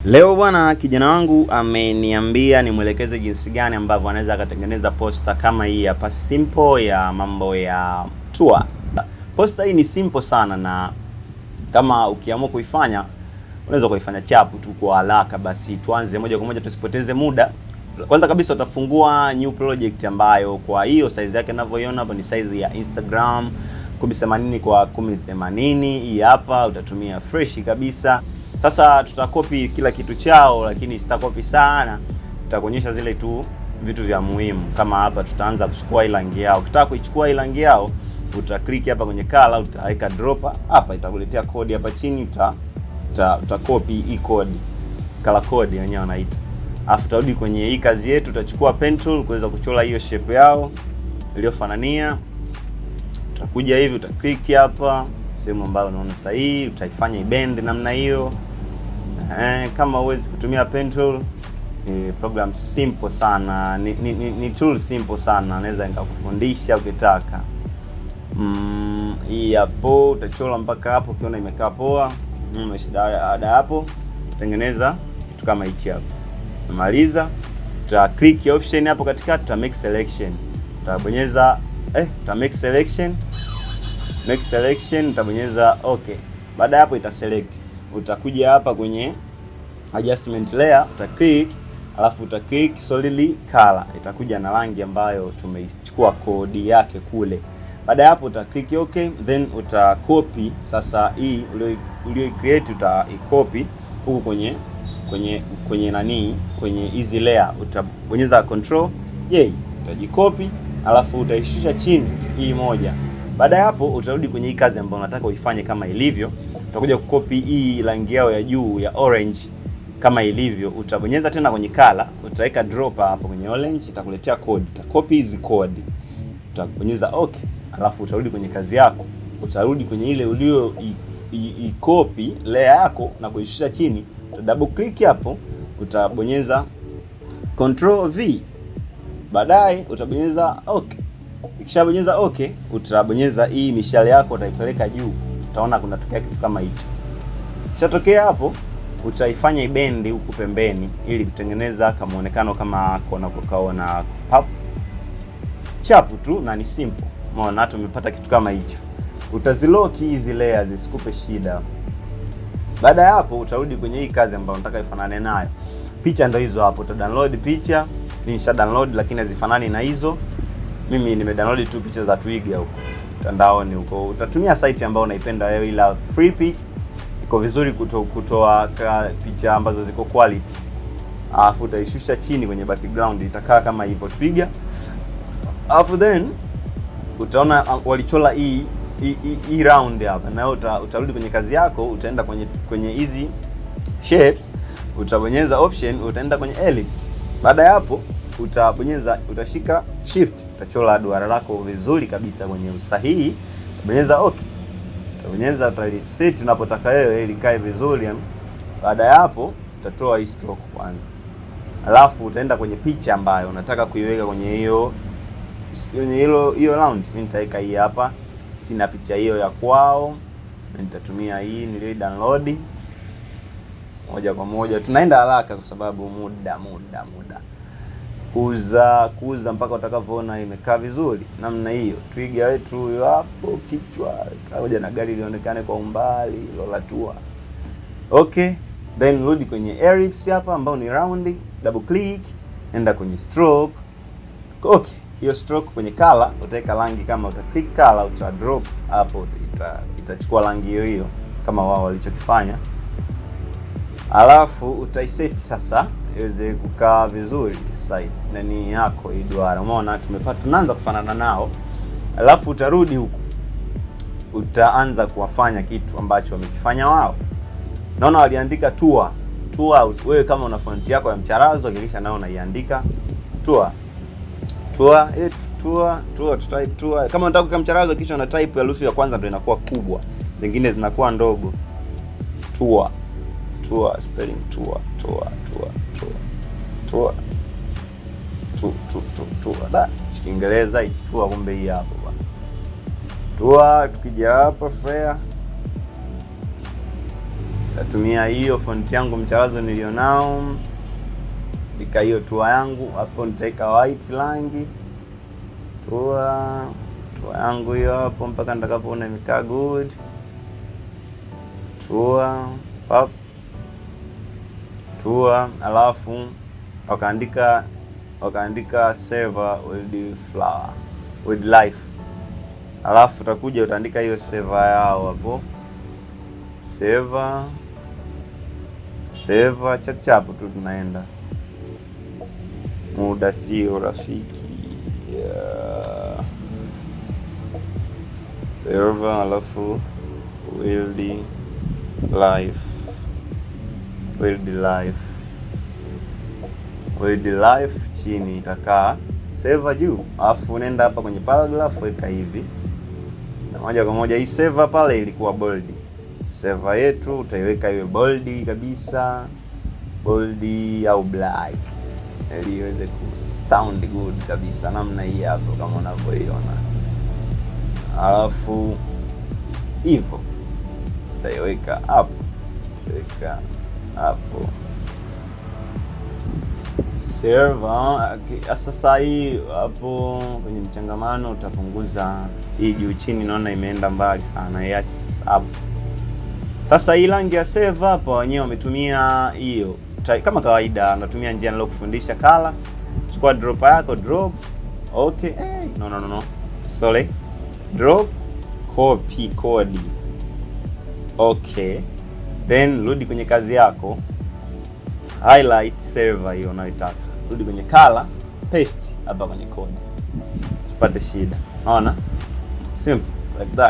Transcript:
Leo bwana, kijana wangu ameniambia nimwelekeze jinsi gani ambavyo anaweza akatengeneza poster kama hii hapa simple ya mambo ya tour. Poster hii ni simple sana, na kama ukiamua kuifanya unaweza kuifanya chapu tu kwa haraka. Basi tuanze moja kwa moja, tusipoteze muda. Kwanza kabisa utafungua new project ambayo kwa hiyo size yake ninavyoiona hapa ni size ya Instagram 1080 kwa 1080. Hii hapa utatumia fresh kabisa. Sasa tutakopi kila kitu chao, lakini sitakopi sana. Tutakuonyesha zile tu vitu vya muhimu. Kama hapa tutaanza kuchukua ile rangi yao. Ukitaka kuichukua ile rangi yao, utaklik hapa kwenye color, utaweka dropper hapa, itakuletea code hapa chini, utakopi hii code, color code yenyewe wanaita. Alafu utarudi kwenye hii kazi yetu, utachukua pen tool kuweza kuchora hiyo shape yao iliyofanania. Utakuja hivi, utaklik hapa sehemu ambayo unaona sahihi, utaifanya ibend namna hiyo. Kama huwezi kutumia pen tool, program simple sana, ni tool simple sana, naweza nikakufundisha ukitaka. Hii hapo utachora mpaka hapo ukiona imekaa poa. Baada hapo tengeneza kitu kama hichi hapo. Umaliza, uta click option hapo katikati, uta make selection. Utabonyeza make selection, utabonyeza okay. Baada hapo ita select. Utakuja hapa kwenye adjustment layer, uta click, alafu uta click solid color. Itakuja na rangi ambayo tumeichukua code yake kule. Baada hapo uta click okay, then uta copy sasa hii ulio create, uta copy huko kwenye nani, kwenye hizi layer. Utabonyeza control J, utajikopi, alafu utaishusha chini hii moja. Baada hapo utarudi kwenye hii kazi ambayo unataka uifanye kama ilivyo. Utakuja kukopi hii rangi yao ya juu ya orange kama ilivyo. Utabonyeza tena kwenye color, utaweka dropper hapo kwenye orange, itakuletea code. Utakopi hizi code, utabonyeza okay, alafu utarudi kwenye kazi yako. Utarudi kwenye ile ulio copy layer yako na kuishusha chini. Uta double click hapo, utabonyeza control V. Baadaye utabonyeza okay. Ukishabonyeza okay, utabonyeza hii mishale yako, utaipeleka juu. Utaona kunatokea kitu kama hicho. Kishatokea hapo, utaifanya ibend huku pembeni ili kutengeneza kama muonekano kama kaona pap chapu tu, na ni simple. Umeona hata umepata kitu kama hicho. Utazilock hizi layers zisikupe shida. Baada ya hapo utarudi kwenye hii kazi ambayo unataka ifanane nayo. Picha ndio hizo hapo, uta download picha. Mimi nisha download lakini hazifanani na hizo. Mimi nimedownload tu picha za Twiga huko mtandaoni huko. Utatumia site ambayo unaipenda wewe, ila free pic iko vizuri kutoa picha ambazo ziko quality. Alafu utaishusha chini kwenye background, itakaa kama hivyo Twiga. Alafu then utaona walichola hii round hapa, na utarudi kwenye kazi yako, utaenda kwenye hizi shapes, utabonyeza option, utaenda kwenye ellipse. Baada ya hapo utashika shift, utachora duara lako vizuri kabisa kwenye usahihi. Utabonyeza okay. Utabonyeza utaliset unapotaka wewe ili kae vizuri. Baada ya hapo utatoa hii stroke kwanza. Alafu utaenda kwenye picha ambayo unataka kuiweka kwenye hiyo round. Mimi nitaweka hii hapa. Sina picha hiyo ya kwao. Nitatumia hii nilio download. Moja kwa moja. Tunaenda haraka kwa sababu muda. Kuuza mpaka utakavyoona imekaa vizuri namna hiyo. Twiga wetu huyo hapo, kichwa kamoja na gari lionekane kwa umbali, lola tua. Okay, then rudi kwenye ellipse hapa ambao ni round, double click, enda kwenye stroke. Okay, hiyo stroke kwenye color utaweka rangi, kama utaklik color uta drop hapo, itachukua rangi hiyo kama wao walichokifanya. Alafu utaiset sasa iweze kukaa vizuri side nani yako hii duara. Umeona tunaanza kufanana nao. Alafu utarudi huku, utaanza kuwafanya kitu ambacho wamekifanya wao. Naona waliandika tour. Wewe kama una font yako ya mcharazo, hakikisha nao unaiandika tour. Type tour. Kama unataka kwa mcharazo, kisha una type herufi ya kwanza ndio inakuwa kubwa, zingine zinakuwa ndogo. Tour spelling tour. Da, Kiingereza hichi tour, kumbe hii hapo bwana. Tour tukija hapa fair. Natumia hiyo font yangu mcharazo nilionao, nika hiyo tour yangu hapo, nitaweka white rangi tour yangu hiyo hapo mpaka nitakapoona imekaa good. Tour alafu wakaandika server with life, alafu utakuja utaandika hiyo server yao hapo, server chapu tu, tunaenda muda sio rafiki. Server alafu wild life chini itakaa server juu, alafu unaenda hapa kwenye paragraph weka hivi, na moja kwa moja hii server pale ilikuwa bold. Server yetu utaiweka iwe bold kabisa, bold au black, ili iweze ku sound good kabisa, namna hii hapo kama unavyoiona. Alafu hivyo utaiweka hapo, server. Sasa hii hapo kwenye mchangamano utapunguza hii juu chini, naona imeenda mbali sana. Yes, hapo sasa hii rangi ya server hapo wenyewe wametumia hiyo kama kawaida, natumia njia nilokufundisha color. Chukua dropper yako, drop, okay, no, sorry, drop, copy code, okay, then rudi kwenye kazi yako, highlight server hiyo unaitaka, rudi kwenye color, paste hapa kwenye code, usipate shida. Unaona, simple like that.